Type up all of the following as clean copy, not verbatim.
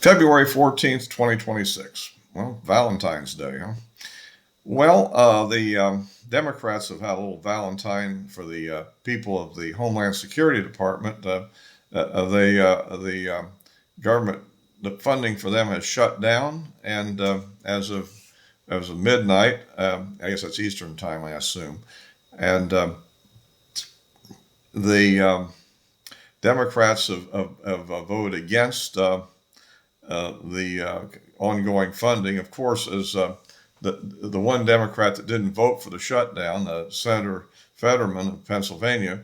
February 14th, 2026. Well, Valentine's Day, huh? Well, the Democrats have had a little Valentine for the people of the Homeland Security Department. The government, the funding for them has shut down, and as of midnight, I guess that's Eastern time, I assume, and the Democrats have voted against the ongoing funding. Of course, as the one Democrat that didn't vote for the shutdown, Senator Fetterman of Pennsylvania,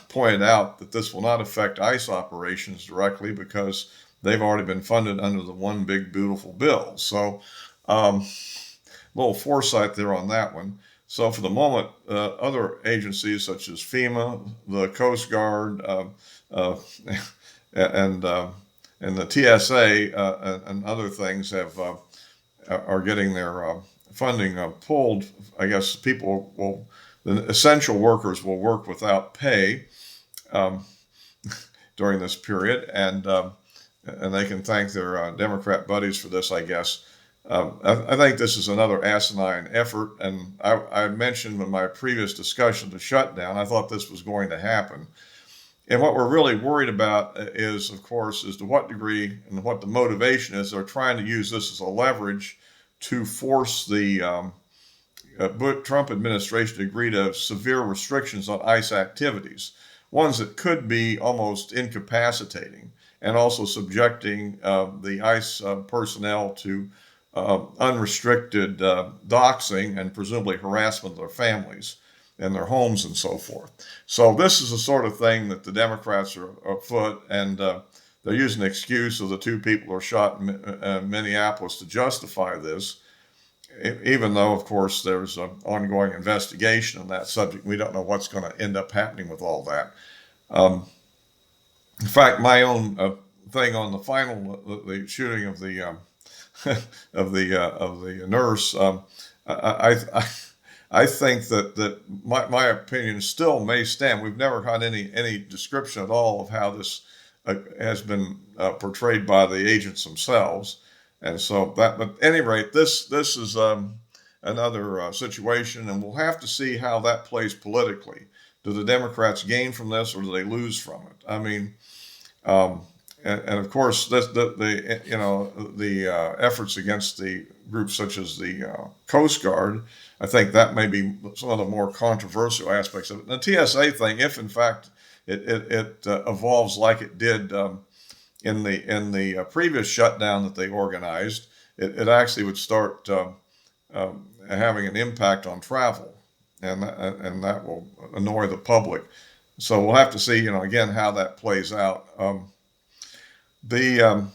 pointed out that this will not affect ICE operations directly because they've already been funded under the one big beautiful bill. So a little foresight there on that one. So for the moment, other agencies such as FEMA, the Coast Guard, and the TSA and other things are getting their funding pulled. I guess the essential workers will work without pay during this period, and they can thank their Democrat buddies for this, I guess. I think this is another asinine effort, and I mentioned in my previous discussion the shutdown, I thought this was going to happen. And what we're really worried about is, of course, is to what degree and what the motivation is. They're trying to use this as a leverage to force the Trump administration to agree to severe restrictions on ICE activities, ones that could be almost incapacitating, and also subjecting the ICE personnel to unrestricted doxing and presumably harassment of their families and their homes and so forth. So this is the sort of thing that the Democrats are afoot, and they're using the excuse of the two people who were shot in Minneapolis to justify this, even though, of course, there's an ongoing investigation on that subject. We don't know what's going to end up happening with all that. In fact, my own thing on the the shooting of the of the nurse, I think that my opinion still may stand. We've never had any description at all of how this has been portrayed by the agents themselves, and so that. But at any rate, this is another situation, and we'll have to see how that plays politically. Do the Democrats gain from this, or do they lose from it? I mean, and of course, the efforts against the groups such as the Coast Guard, I think that may be some of the more controversial aspects of it. The TSA thing, if in fact it evolves like it did in the previous shutdown that they organized, it actually would start having an impact on travel, and that will annoy the public. So we'll have to see, again, how that plays out. The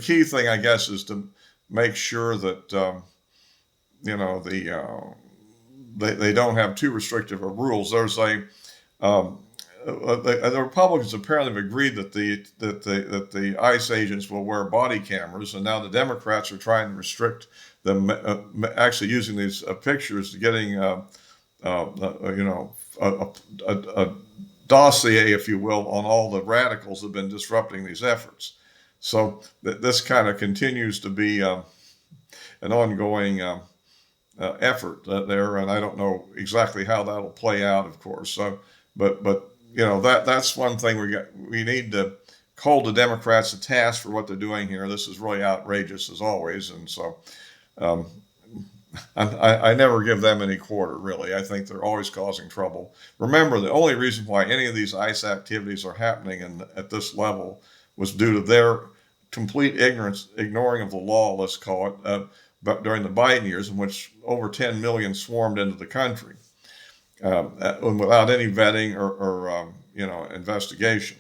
key thing, I guess, is to make sure that they don't have too restrictive of rules. There's the Republicans apparently have agreed that the ICE agents will wear body cameras, and now the Democrats are trying to restrict them actually using these pictures to getting a dossier, if you will, on all the radicals that have been disrupting these efforts. So this kind of continues to be an ongoing effort there, and I don't know exactly how that'll play out, of course. So, but that's one thing we need to hold the Democrats to task for what they're doing here. This is really outrageous as always, and so I never give them any quarter, really. I think they're always causing trouble. Remember, the only reason why any of these ICE activities are happening at this level was due to their complete ignorance, ignoring of the law, let's call it, but during the Biden years, in which over 10 million swarmed into the country without any vetting or investigation.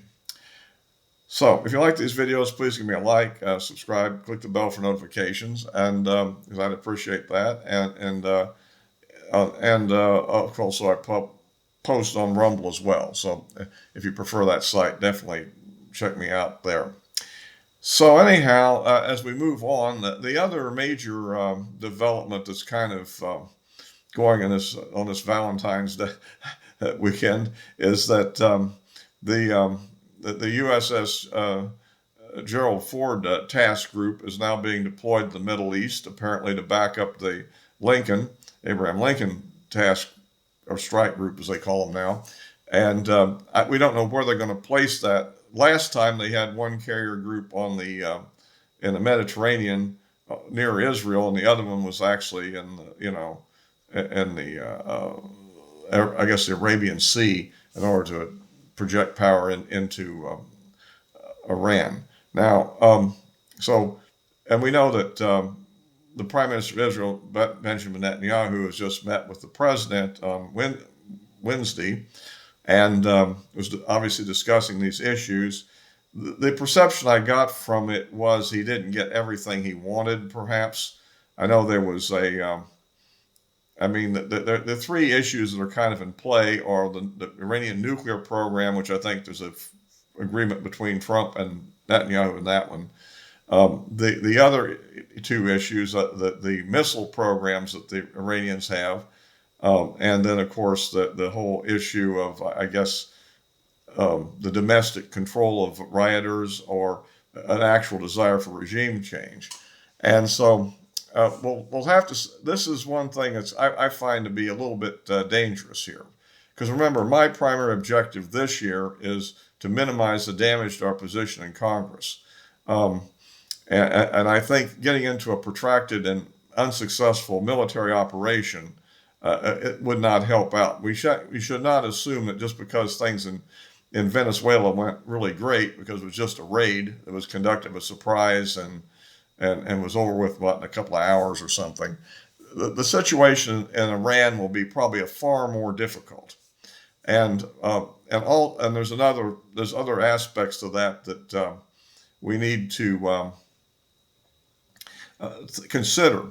So if you like these videos, please give me a like, subscribe, click the bell for notifications, and because I'd appreciate that. And also I post on Rumble as well. So if you prefer that site, definitely check me out there. So anyhow, as we move on, the other major development that's kind of going on this Valentine's Day weekend is that the USS Gerald Ford task group is now being deployed to the Middle East, apparently to back up the Abraham Lincoln task or strike group, as they call them now. And we don't know where they're going to place that. Last time they had one carrier group on the in the Mediterranean near Israel, and the other one was actually in I guess the Arabian Sea in order to project power into Iran. Now, and we know that the Prime Minister of Israel, Benjamin Netanyahu, has just met with the president on Wednesday, and was obviously discussing these issues. The perception I got from it was he didn't get everything he wanted, perhaps. I know there was the three issues that are kind of in play are the Iranian nuclear program, which I think there's an agreement between Trump and Netanyahu in that one. The other two issues, the missile programs that the Iranians have, and then, of course, the whole issue of, I guess, the domestic control of rioters or an actual desire for regime change. And so we'll have to, this is one thing that I find to be a little bit dangerous here. Because remember, my primary objective this year is to minimize the damage to our position in Congress. And I think getting into a protracted and unsuccessful military operation, it would not help out. We should not assume that just because things in Venezuela went really great because it was just a raid that was conducted with surprise and was over with in a couple of hours or something. The situation in Iran will be probably far more difficult, and there's other aspects to that we need to consider.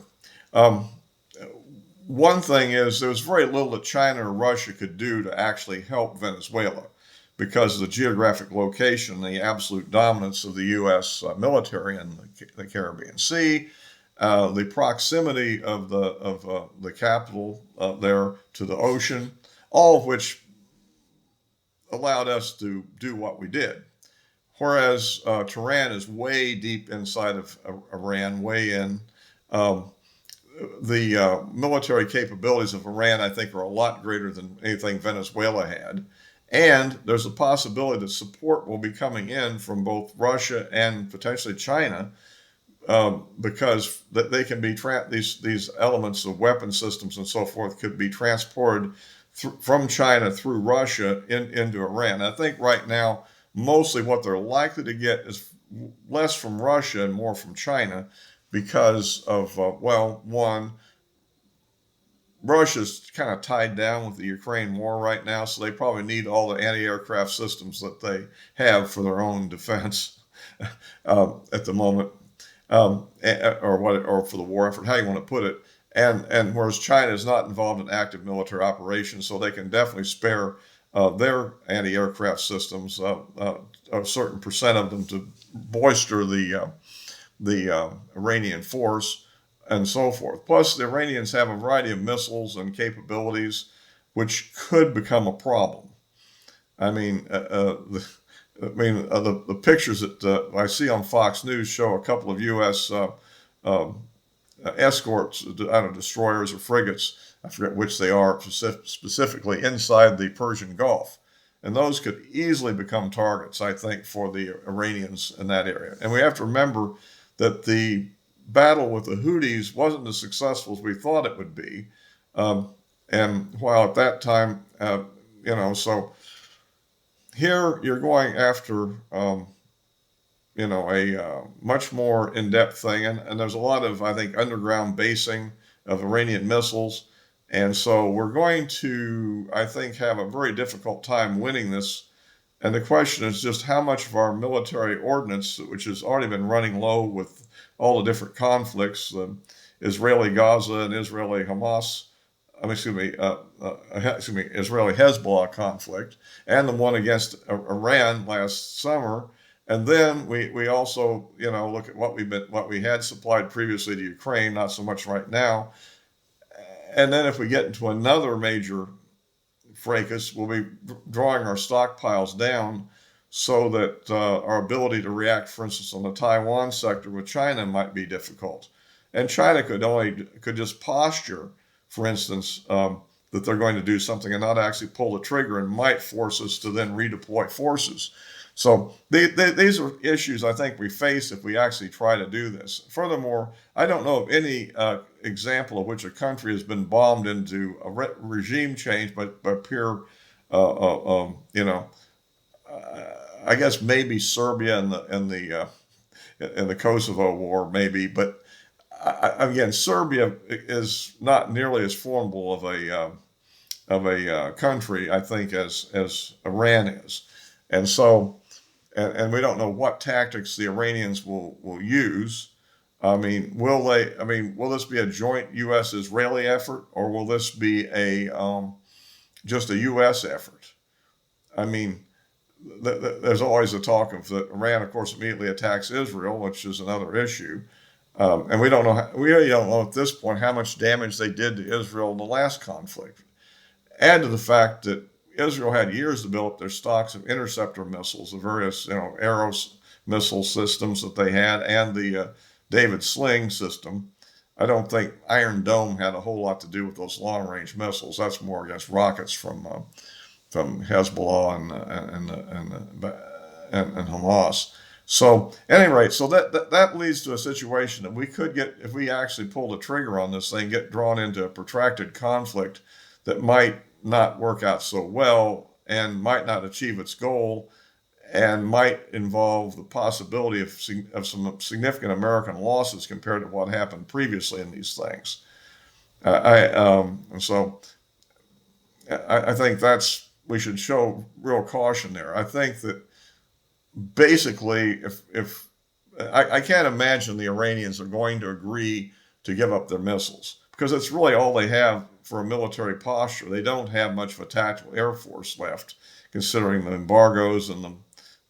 One thing is there was very little that China or Russia could do to actually help Venezuela because of the geographic location, the absolute dominance of the U.S. Military in the Caribbean Sea, the proximity of the capital there to the ocean, all of which allowed us to do what we did. Whereas Tehran is way deep inside of Iran, way in. The military capabilities of Iran, I think, are a lot greater than anything Venezuela had. And there's a possibility that support will be coming in from both Russia and potentially China because they can be these elements of weapon systems and so forth could be transported from China through Russia into Iran. I think right now, mostly what they're likely to get is less from Russia and more from China because of, one, Russia's kind of tied down with the Ukraine war right now, so they probably need all the anti-aircraft systems that they have for their own defense at the moment, or for the war effort, how you want to put it. And whereas China is not involved in active military operations, so they can definitely spare their anti-aircraft systems, a certain percent of them to bolster the Iranian force and so forth. Plus, the Iranians have a variety of missiles and capabilities which could become a problem. I mean, the pictures that I see on Fox News show a couple of U.S. Escorts, destroyers or frigates, I forget which they are, specifically inside the Persian Gulf. And those could easily become targets, I think, for the Iranians in that area. And we have to remember that the battle with the Houthis wasn't as successful as we thought it would be. And while at that time, so here you're going after, a much more in-depth thing. And there's a lot of, I think, underground basing of Iranian missiles. And so we're going to, I think, have a very difficult time winning this. And the question is just how much of our military ordnance, which has already been running low with all the different conflicts, the Israeli Gaza and Israeli Hamas, Israeli Hezbollah conflict, and the one against Iran last summer. And then we also, look at what we had supplied previously to Ukraine, not so much right now. And then if we get into another major fracas, we'll be drawing our stockpiles down so that our ability to react, for instance, on the Taiwan sector with China might be difficult. And China could just posture, for instance, that they're going to do something and not actually pull the trigger, and might force us to then redeploy forces. So these are issues I think we face if we actually try to do this. Furthermore, I don't know of any example of which a country has been bombed into a regime change, but by pure, I guess maybe Serbia in the Kosovo War, maybe. But again, Serbia is not nearly as formidable of a country, I think, as Iran is, and so. And we don't know what tactics the Iranians will use. I mean, will this be a joint U.S.-Israeli effort, or will this be just a U.S. effort? I mean, there's always a talk of that Iran, of course, immediately attacks Israel, which is another issue. And we really don't know at this point how much damage they did to Israel in the last conflict. Add to the fact that Israel had years to build up their stocks of interceptor missiles, the various Arrow missile systems that they had, and the David Sling system. I don't think Iron Dome had a whole lot to do with those long-range missiles. That's more against rockets from Hezbollah and Hamas. So, at any rate, so that leads to a situation that we could get, if we actually pull the trigger on this thing, get drawn into a protracted conflict that might not work out so well and might not achieve its goal, and might involve the possibility of some significant American losses compared to what happened previously in these things. I think we should show real caution there. I think that basically, if I can't imagine the Iranians are going to agree to give up their missiles, because it's really all they have for a military posture. They don't have much of a tactical air force left, considering the embargoes and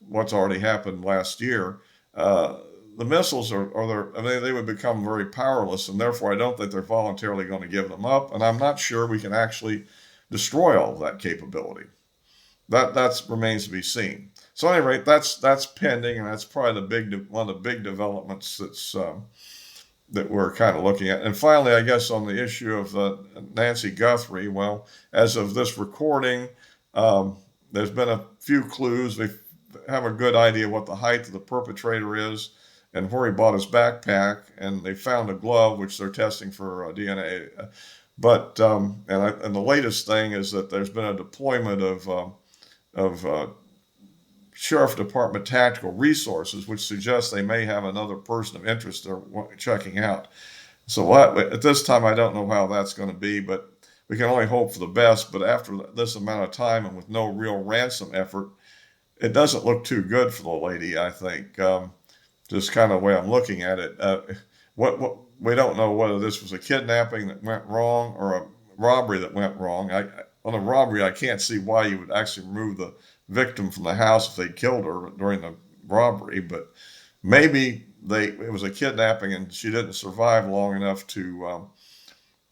what's already happened last year. The missiles they would become very powerless, and therefore I don't think they're voluntarily going to give them up. And I'm not sure we can actually destroy all of that capability. That remains to be seen. So at any rate, that's pending, and that's probably one of the big developments that we're kind of looking at. And finally, I guess on the issue of Nancy Guthrie, well, as of this recording, there's been a few clues. We have a good idea what the height of the perpetrator is and where he bought his backpack, and they found a glove which they're testing for DNA. But and the latest thing is that there's been a deployment of Sheriff Department tactical resources, which suggests they may have another person of interest they're checking out. So at this time, I don't know how that's going to be, but we can only hope for the best. But after this amount of time and with no real ransom effort, it doesn't look too good for the lady, I think. Just kind of the way I'm looking at it. We don't know whether this was a kidnapping that went wrong or a robbery that went wrong. On a robbery, I can't see why you would actually remove the victim from the house if they killed her during the robbery, but maybe it was a kidnapping and she didn't survive long enough to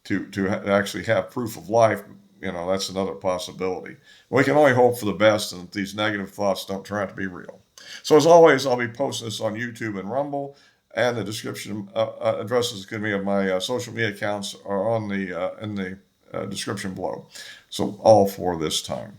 actually have proof of life. That's another possibility. We can only hope for the best, and that these negative thoughts don't turn out to be real. So as always, I'll be posting this on YouTube and Rumble, and the description addresses going to be of my social media accounts are in the description below. So all for this time.